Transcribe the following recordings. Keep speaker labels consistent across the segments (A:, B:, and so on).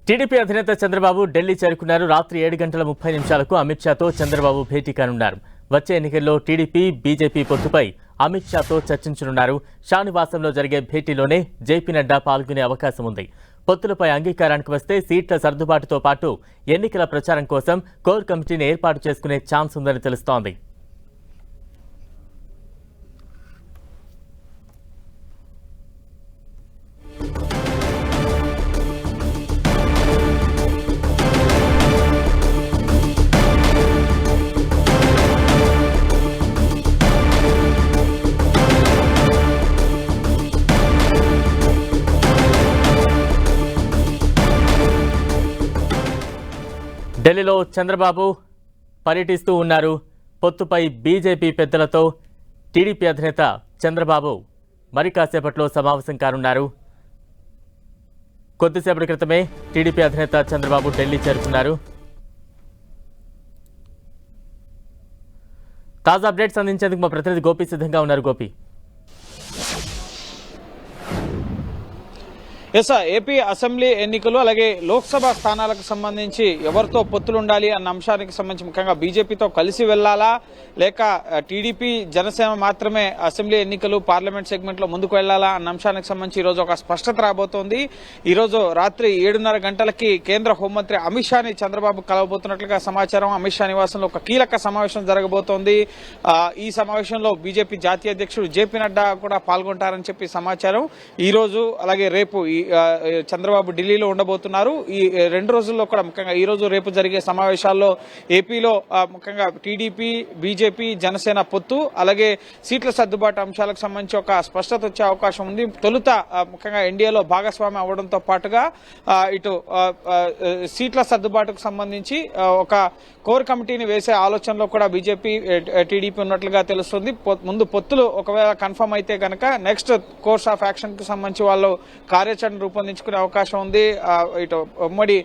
A: TDP అధినేత చంద్రబాబు ఢిల్లీ చేరుకున్నారు. రాత్రి 7:30 అమిత్ షాతో చంద్రబాబు భేటీ కానున్నారు. వచ్చే ఎన్నికల్లో టీడీపీ బీజేపీ పొత్తుపై అమిత్ షాతో చర్చించనున్నారు. షా నివాసంలో జరిగే భేటీలోనే జేపీ నడ్డా పాల్గొనే అవకాశం ఉంది. పొత్తులపై అంగీకారానికి వస్తే సీట్ల సర్దుబాటుతో పాటు ఎన్నికల ప్రచారం కోసం కోర్ కమిటీని ఏర్పాటు చేసుకునే ఛాన్స్ ఉందని తెలుస్తోంది. ఢిల్లీలో చంద్రబాబు పర్యటిస్తూ ఉన్నారు. పొత్తుపై బీజేపీ పెద్దలతో టీడీపీ అధినేత చంద్రబాబు మరి కాసేపట్లో సమావేశం కానున్నారు. కొద్దిసేపటి క్రితమే టీడీపీ అధినేత చంద్రబాబు ఢిల్లీ చేరుకున్నారు. తాజా అప్డేట్స్ అందించేందుకు మా ప్రతినిధి గోపి సిద్ధంగా ఉన్నారు. గోపి,
B: ఏపీ అసెంబ్లీ ఎన్నికలు అలాగే లోక్సభ స్థానాలకు సంబంధించి ఎవరితో పొత్తులు ఉండాలి అన్న అంశానికి సంబంధించి ముఖ్యంగా బీజేపీతో కలిసి వెళ్లాలా లేక టీడీపీ జనసేన మాత్రమే అసెంబ్లీ ఎన్నికలు పార్లమెంట్ సెగ్మెంట్ లో ముందుకు వెళ్లాలా అన్న అంశానికి సంబంధించి ఈ రోజు ఒక స్పష్టత రాబోతోంది. ఈ రోజు రాత్రి 7:30 గంటలకి కేంద్ర హోంమంత్రి అమిత్ షాని చంద్రబాబు కలవబోతున్నట్లుగా సమాచారం. అమిత్ షా నివాసంలో ఒక కీలక సమావేశం జరగబోతోంది. ఈ సమావేశంలో బీజేపీ జాతీయ అధ్యక్షుడు జేపీ నడ్డా కూడా పాల్గొంటారని చెప్పి సమాచారం. ఈ రోజు అలాగే రేపు చంద్రబాబు ఢిల్లీలో ఉండబోతున్నారు. ఈ 2 రోజుల్లో కూడా ముఖ్యంగా ఈ రోజు రేపు జరిగే సమావేశాల్లో ఏపీలో ముఖ్యంగా టీడీపీ బీజేపీ జనసేన పొత్తు అలాగే సీట్ల సర్దుబాటు అంశాలకు సంబంధించి ఒక స్పష్టత వచ్చే అవకాశం ఉంది. తొలుత ముఖ్యంగా ఎన్డీఏలో భాగస్వామి అవ్వడంతో పాటుగా ఇటు సీట్ల సర్దుబాటుకు సంబంధించి ఒక కోర్ కమిటీని వేసే ఆలోచనలో కూడా బీజేపీ టీడీపీ ఉన్నట్లుగా తెలుస్తుంది. ముందు పొత్తులు ఒకవేళ కన్ఫర్మ్ అయితే కనుక నెక్స్ట్ కోర్స్ ఆఫ్ యాక్షన్ కు సంబంధించి వాళ్ళు కార్యాచరణ రూపొందించుకునే అవకాశం ఉంది. ఇటు ఉమ్మడి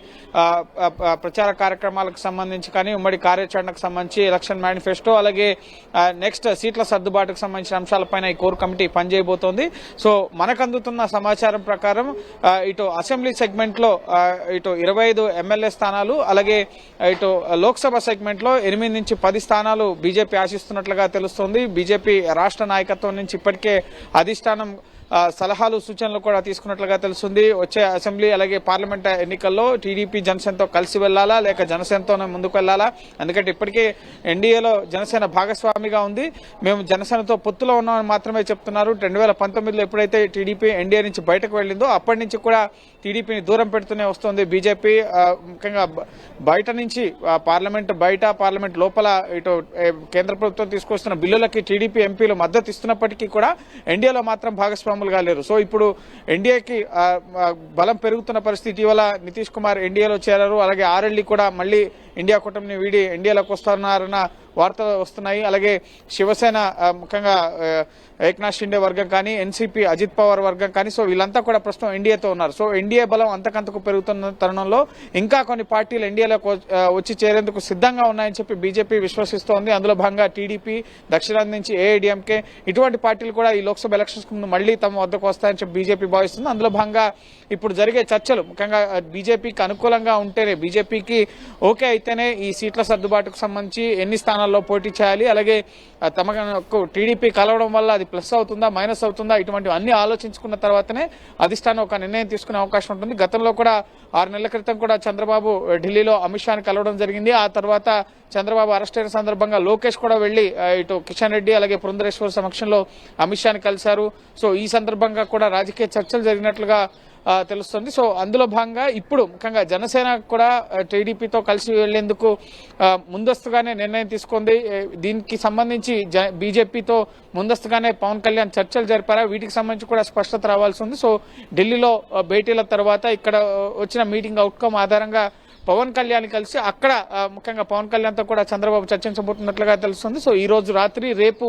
B: ప్రచార కార్యక్రమాలకు సంబంధించి కానీ ఉమ్మడి కార్యాచరణకు సంబంధించి ఎలక్షన్ మేనిఫెస్టో అలాగే నెక్స్ట్ సీట్ల సర్దుబాటుకు సంబంధించిన అంశాలపైన ఈ కోర్ కమిటీ పనిచేయబోతోంది. సో మనకు అందుతున్న సమాచారం ప్రకారం ఇటు అసెంబ్లీ సెగ్మెంట్ లో ఇటు 25 ఎమ్మెల్యే స్థానాలు అలాగే ఇటు లోక్సభ సెగ్మెంట్ లో 8 నుంచి 10 స్థానాలు బీజేపీ ఆశిస్తున్నట్లుగా తెలుస్తోంది. బీజేపీ రాష్ట్ర నాయకత్వం నుంచి ఇప్పటికే అధిష్టానం సలహాలు సూచనలు కూడా తీసుకున్నట్లుగా తెలుస్తుంది. వచ్చే అసెంబ్లీ అలాగే పార్లమెంట్ ఎన్నికల్లో టీడీపీ జనసేనతో కలిసి వెళ్లాలా లేక జనసేనతోనే ముందుకు వెళ్లాలా, ఎందుకంటే ఇప్పటికే ఎన్డీఏలో జనసేన భాగస్వామిగా ఉంది. మేము జనసేనతో పొత్తులో ఉన్నామని మాత్రమే చెప్తున్నారు. 2019లో ఎప్పుడైతే టీడీపీ ఎన్డీఏ నుంచి బయటకు వెళ్లిందో అప్పటి నుంచి కూడా టీడీపీని దూరం పెడుతూనే వస్తోంది బీజేపీ. ముఖ్యంగా బయట నుంచి పార్లమెంట్ లోపల ఇటు కేంద్ర ప్రభుత్వం తీసుకొస్తున్న బిల్లులకి టీడీపీ ఎంపీలు మద్దతు ఇస్తున్నప్పటికీ కూడా ఎన్డీఏలో మాత్రం భాగస్వాములుగా లేరు. సో ఇప్పుడు ఎన్డీఏకి బలం పెరుగుతున్న పరిస్థితి. ఇటీవల నితీష్ కుమార్ ఎన్డీఏలో చేరారు. అలాగే ఆర్ఎల్డీ కూడా మళ్లీ ఇండియా కూటమిని వీడి ఎన్డీఏలోకి వస్తున్నారన్న వార్తలు వస్తున్నాయి. అలాగే శివసేన ముఖ్యంగా ఏక్నాథ్ షిండే వర్గం కానీ ఎన్సీపీ అజిత్ పవార్ వర్గం కానీ సో వీళ్ళంతా కూడా ప్రస్తుతం ఎన్డీఏతో ఉన్నారు. సో ఎన్డీఏ బలం అంతకంతకు పెరుగుతున్న తరుణంలో ఇంకా కొన్ని పార్టీలు ఎన్డీఏలోకి వచ్చి చేరేందుకు సిద్ధంగా ఉన్నాయని చెప్పి బీజేపీ విశ్వసిస్తోంది. అందులో భాగంగా టీడీపీ, దక్షిణాది నుంచి ఏఐడీఎంకే ఇటువంటి పార్టీలు కూడా ఈ లోక్సభ ఎలక్షన్స్ ముందు మళ్లీ తమ వద్దకు వస్తాయని చెప్పి బీజేపీ భావిస్తుంది. అందులో భాగంగా ఇప్పుడు జరిగే చర్చలు ముఖ్యంగా బీజేపీకి అనుకూలంగా ఉంటేనే, బీజేపీకి ఓకే అయితేనే ఈ సీట్ల సర్దుబాటుకు సంబంధించి ఎన్ని స్థానాల్లో పోటీ చేయాలి, అలాగే తమకు టీడీపీ కలవడం వల్ల అది ప్లస్ అవుతుందా మైనస్ అవుతుందా, ఇటువంటి అన్ని ఆలోచించుకున్న తర్వాతనే అధిష్టానం ఒక నిర్ణయం తీసుకునే అవకాశం ఉంటుంది. గతంలో కూడా 6 నెలల క్రితం కూడా చంద్రబాబు ఢిల్లీలో అమిత్ షాని కలవడం జరిగింది. ఆ తర్వాత చంద్రబాబు అరెస్ట్ అయిన సందర్భంగా లోకేష్ కూడా వెళ్లి ఇటు కిషన్ రెడ్డి అలాగే పురంధరేశ్వర్ సమక్షంలో అమిత్ షాని కలిశారు. సో ఈ సందర్భంగా కూడా రాజకీయ చర్చలు జరిగినట్లుగా తెలుస్తుంది. సో అందులో భాగంగా ఇప్పుడు ముఖ్యంగా జనసేన కూడా టీడీపీతో కలిసి వెళ్లేందుకు ముందస్తుగానే నిర్ణయం తీసుకుంది. దీనికి సంబంధించి బీజేపీతో ముందస్తుగానే పవన్ కళ్యాణ్ చర్చలు జరిపారా, వీటికి సంబంధించి కూడా స్పష్టత రావాల్సి ఉంది. సో ఢిల్లీలో భేటీల తర్వాత ఇక్కడ వచ్చిన మీటింగ్ అవుట్కమ్ ఆధారంగా పవన్ కళ్యాణ్ కలిసి అక్కడ ముఖ్యంగా పవన్ కళ్యాణ్ తో కూడా చంద్రబాబు చర్చించబోతున్నట్లుగా తెలుస్తుంది. సో ఈ రోజు రాత్రి రేపు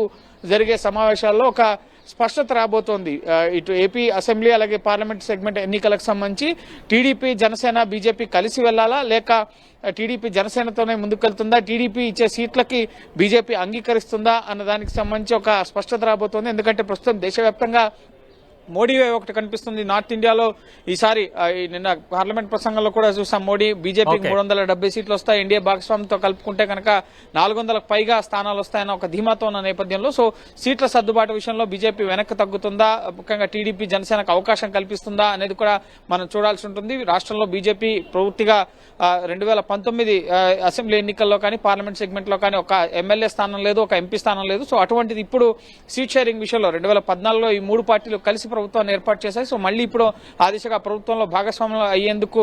B: జరిగే సమావేశాల్లో ఒక స్పష్టత రాబోతోంది. ఇటు ఏపీ అసెంబ్లీ అలాగే పార్లమెంట్ సెగ్మెంట్ ఎన్నికలకు సంబంధించి టీడీపీ జనసేన బీజేపీ కలిసి వెళ్లాలా లేక టీడీపీ జనసేనతోనే ముందుకెళ్తుందా, టీడీపీ ఇచ్చే సీట్లకి బీజేపీ అంగీకరిస్తుందా అన్న దానికి సంబంధించి ఒక స్పష్టత రాబోతోంది. ఎందుకంటే ప్రస్తుతం దేశవ్యాప్తంగా మోడీ వేవ్ ఒకటి కనిపిస్తుంది నార్త్ ఇండియాలో ఈసారి నిన్న పార్లమెంట్ ప్రసంగంలో కూడా చూసాం మోడీ బీజేపీకి 370 సీట్లు వస్తాయి ఎన్డీఏ భాగస్వామ్యంతో కలుపుకుంటే కనుక 400కు పైగా స్థానాలు వస్తాయన్న ఒక ధీమాతో ఉన్న నేపథ్యంలో సో సీట్ల సర్దుబాటు విషయంలో బీజేపీ వెనక్కి తగ్గుతుందా ముఖ్యంగా టీడీపీ జనసేనకు అవకాశం కల్పిస్తుందా అనేది కూడా మనం చూడాల్సి ఉంటుంది రాష్ట్రంలో బీజేపీ పూర్తిగా 2019 అసెంబ్లీ ఎన్నికల్లో కానీ పార్లమెంట్ సెగ్మెంట్ లో కానీ ఒక ఎమ్మెల్యే స్థానం లేదు ఒక ఎంపీ స్థానం లేదు సో అటువంటిది ఇప్పుడు సీట్ షేరింగ్ విషయంలో 2014లో ఈ మూడు పార్టీలు కలిసి ప్రభుత్వాన్ని ఏర్పాటు చేశాయి సో మళ్ళీ ఇప్పుడు ఆ దిశగా ప్రభుత్వంలో భాగస్వామ్యం అయ్యేందుకు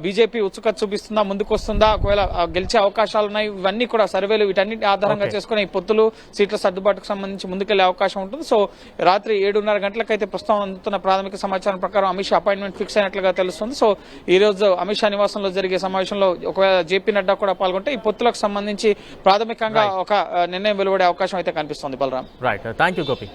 B: బీజేపీ ఉత్సుకత చూపిస్తుందా ముందుకు వస్తుందా ఒకవేళ గెలిచే అవకాశాలు ఉన్నాయి ఇవన్నీ కూడా సర్వేలు వీటన్నిటి ఆధారంగా చేసుకుని ఈ పొత్తులు సీట్ల సర్దుబాటుకు సంబంధించి ముందుకెళ్లే అవకాశం ఉంటుంది సో రాత్రి 7:30 గంటలకైతే ప్రస్తుతం అందుతున్న ప్రాథమిక సమాచారం ప్రకారం అమిత్ షా అపాయింట్మెంట్ ఫిక్స్ అయినట్లుగా తెలుస్తుంది సో ఈ రోజు అమిత్ షా నివాసంలో జరిగే సమావేశంలో ఒకవేళ జేపీ నడ్డా కూడా పాల్గొంటే ఈ పొత్తులకు సంబంధించి ప్రాథమికంగా ఒక నిర్ణయం వెలువడే అవకాశం అయితే కనిపిస్తుంది Balaram
A: right thank you Gopi